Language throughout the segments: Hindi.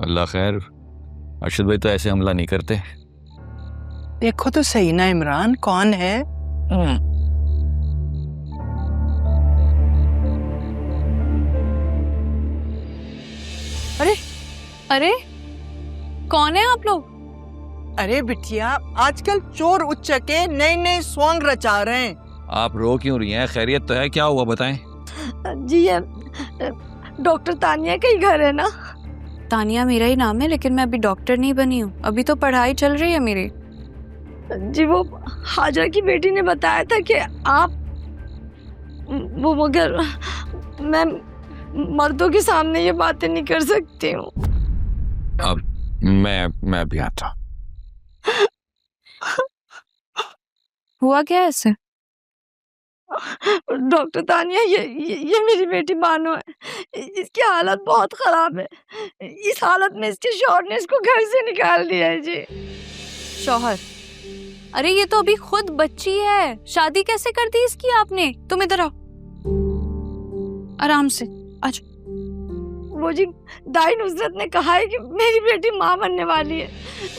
अल्लाह खैर। अरशद भाई तो ऐसे हमला नहीं करते। देखो तो सही ना इमरान, कौन है? अरे अरे, कौन है आप लोग? अरे बिटिया, आजकल चोर उच्चके नए नए सॉन्ग रचा रहे हैं। आप रो क्यों रही हैं? खैरियत तो है? क्या हुआ बताएं। जी ये डॉक्टर तानिया का ही घर है ना? तानिया मेरा ही नाम है, लेकिन मैं अभी डॉक्टर नहीं बनी हूँ, अभी तो पढ़ाई चल रही है मेरी। जी वो हाजरा की बेटी ने बताया था कि आप वो, मगर मैं मर्दों के सामने ये बातें नहीं कर सकती हूँ। अब मैं भी आता। हुआ क्या ऐसे? डॉक्टर तानिया, ये मेरी बेटी बानो है। इसकी हालत बहुत खराब है। इस हालत में इसके शौहर ने इसको घर से निकाल दिया है जी। शौहर? अरे ये तो अभी खुद बच्ची है, शादी कैसे कर दी इसकी आपने? तुम इधर आओ, आराम से आज। वो जी दाई नुसरत ने कहा है कि मेरी बेटी माँ बनने वाली है।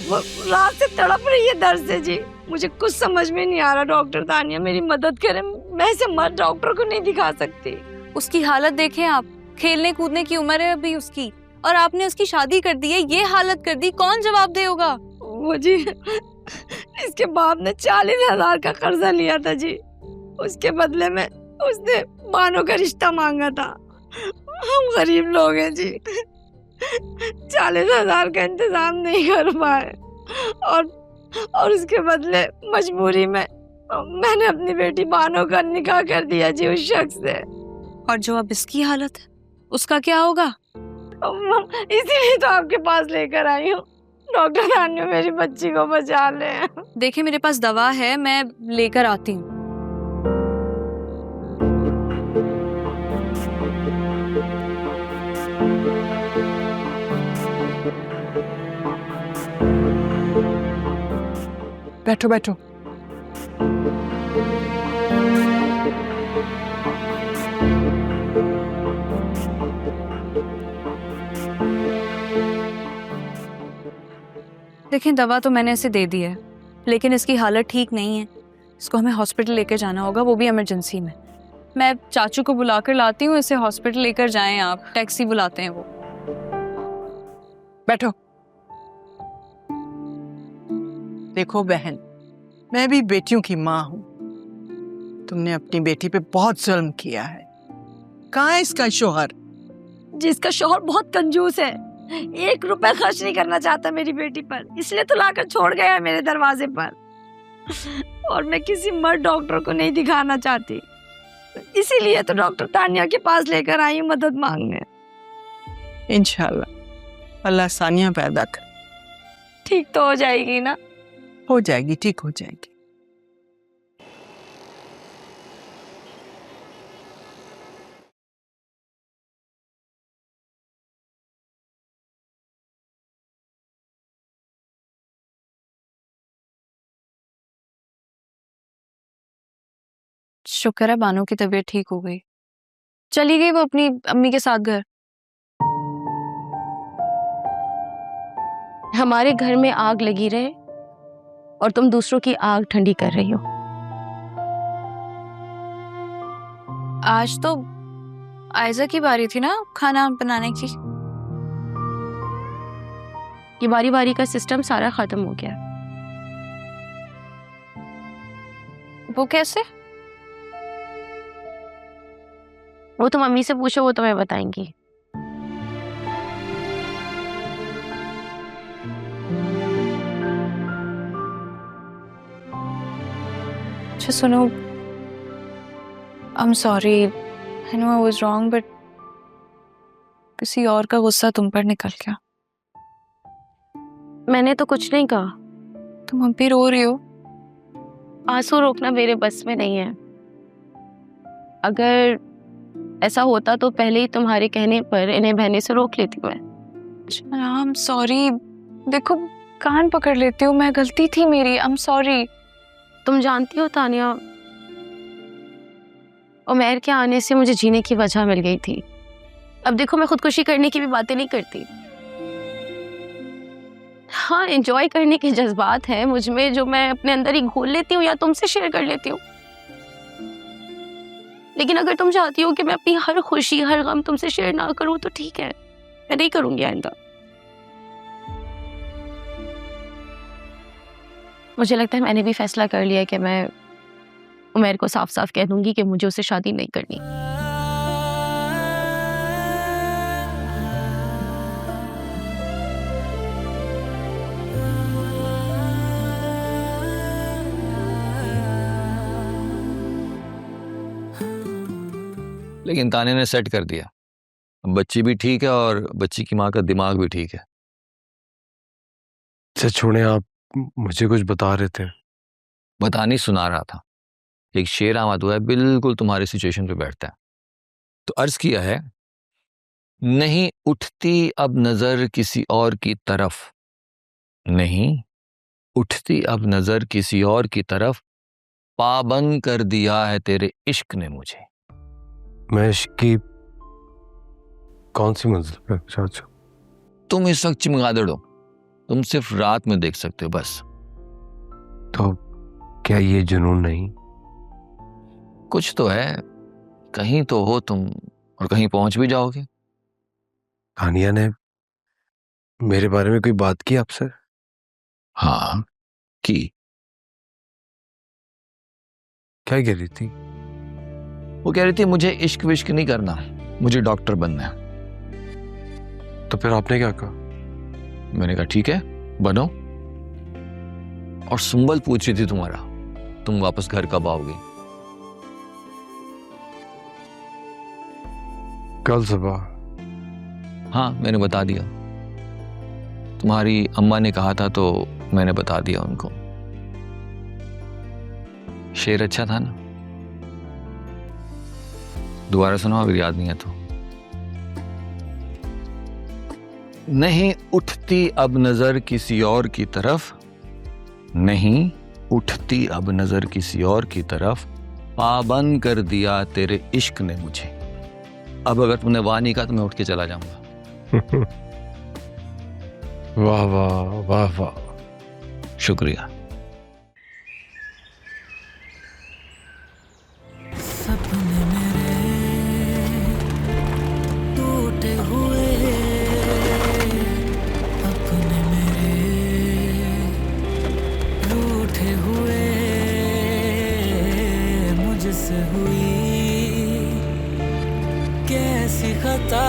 वो रात से तड़प रही है दर्द से जी। मुझे कुछ समझ में नहीं आ रहा। डॉक्टर तानिया मेरी मदद करें, मैं इसे मर्द डॉक्टर को नहीं दिखा सकती। उसकी हालत देखें आप, खेलने कूदने की उम्र है अभी उसकी, और आपने उसकी शादी कर दी है, ये हालत कर दी, कौन जवाब देगा? वो जी इसके बाप ने 40,000 का कर्जा लिया था जी, उसके बदले में उसने बानो का रिश्ता मांगा था। हम गरीब लोग हैं जी, 40,000 का इंतजाम नहीं कर पाए, और उसके बदले मजबूरी में मैंने अपनी बेटी बानो का निकाह कर दिया जी उस शख्स से। और जो अब इसकी हालत है उसका क्या होगा? इसीलिए तो आपके पास लेकर आई हूँ। डॉक्टर तानिया मेरी बच्ची को बचा ले। देखिए मेरे पास दवा है, मैं लेकर आती हूँ। बैठो बैठो। देखिए दवा तो मैंने इसे दे दी है, लेकिन इसकी हालत ठीक नहीं है। इसको हमें हॉस्पिटल लेकर जाना होगा, वो भी इमरजेंसी में। मैं चाचू को बुलाकर लाती हूँ, इसे हॉस्पिटल लेकर जाएं आप, टैक्सी बुलाते हैं वो। बैठो। देखो बहन, मैं भी बेटियों की माँ हूँ। तुमने अपनी बेटी पे बहुत जुल्म किया है। कहाँ है इसका शौहर? जिसका शौहर बहुत कंजूस है, 1 रुपया खर्च नहीं करना चाहता मेरी बेटी पर, इसलिए तो लाकर छोड़ गया है मेरे दरवाजे पर। और मैं किसी मर्द डॉक्टर को नहीं दिखाना चाहती, इसीलिए तो डॉक्टर तानिया के पास लेकर आई हूँ मदद मांगने। इंशाल्लाह अल्लाह सानिया पैदा कर। ठीक तो हो जाएगी ना? हो जाएगी, ठीक हो जाएगी। शुक्र है बानो की तबीयत ठीक हो गई। चली गई वो अपनी अम्मी के साथ घर। हमारे घर में आग लगी रहे और तुम दूसरों की आग ठंडी कर रही हो। आज तो आयजा की बारी थी ना खाना बनाने की। ये बारी बारी का सिस्टम सारा खत्म हो गया। वो कैसे? वो तुम मम्मी से पूछो, वो तुम्हें बताएंगी। अच्छा सुनो, I'm sorry, I know I was wrong, but किसी और का गुस्सा तुम पर निकल गया। मैंने तो कुछ नहीं कहा। तुम अब भी रो रही हो। आंसू रोकना मेरे बस में नहीं है। अगर ऐसा होता तो पहले ही तुम्हारे कहने पर इन्हें बहने से रोक लेती मैं। I'm sorry, देखो कान पकड़ लेती हूँ, मैं गलती थी मेरी, I'm sorry। तुम जानती हो तानिया, उमैर के आने से मुझे जीने की वजह मिल गई थी। अब देखो मैं खुदकुशी करने की भी बातें नहीं करती। हाँ, एंजॉय करने के जज्बात हैं मुझ में जो मैं अपने अंदर ही घोल लेती हूँ या तुमसे शेयर कर लेती हूँ। लेकिन अगर तुम चाहती हो कि मैं अपनी हर खुशी हर गम तुमसे शेयर ना करूँ तो ठीक है, मैं नहीं करूंगी आइंदा। मुझे लगता है मैंने भी फैसला कर लिया है कि मैं उमैर को साफ साफ कह दूंगी कि मुझे उससे शादी नहीं करनी। लेकिन ताने ने सेट कर दिया, बच्ची भी ठीक है और बच्ची की माँ का दिमाग भी ठीक है। अच्छा छोड़े, आप मुझे कुछ बता रहे थे। बतानी सुना रहा था। एक शेर आमद हुआ है, बिल्कुल तुम्हारी सिचुएशन पे बैठता है। तो अर्ज किया है, नहीं उठती अब नजर किसी और की तरफ, नहीं उठती अब नजर किसी और की तरफ, पाबंद कर दिया है तेरे इश्क ने मुझे। मैं इश्क की कौन सी मंजिल पे? अच्छा, तुम इस वक्त चमगादड़ हो, तुम सिर्फ रात में देख सकते हो बस। तो क्या ये जुनून नहीं? कुछ तो है, कहीं तो हो तुम और कहीं पहुंच भी जाओगे। तानिया ने मेरे बारे में कोई बात की आपसे? हाँ की। क्या कह रही थी? वो कह रही थी मुझे इश्क विश्क नहीं करना, मुझे डॉक्टर बनना है। तो फिर आपने क्या कहा? मैंने कहा ठीक है बनो। और सुंबल पूछ रही थी तुम्हारा, तुम वापस घर कब आओगे? कल सुबह। हाँ मैंने बता दिया, तुम्हारी अम्मा ने कहा था तो मैंने बता दिया उनको। शेर अच्छा था ना? दोबारा सुनाओ अगर याद नहीं है तो। नहीं उठती अब नजर किसी और की तरफ, नहीं उठती अब नजर किसी और की तरफ, पाबंद कर दिया तेरे इश्क ने मुझे। अब अगर तुमने वाह नहीं कहा तो मैं उठ के चला जाऊंगा। वाह वाह वाह वाह, शुक्रिया। सपने मेरे टूटे हुए, अपने मेरे रूठे हुए, मुझसे हुई कैसी खता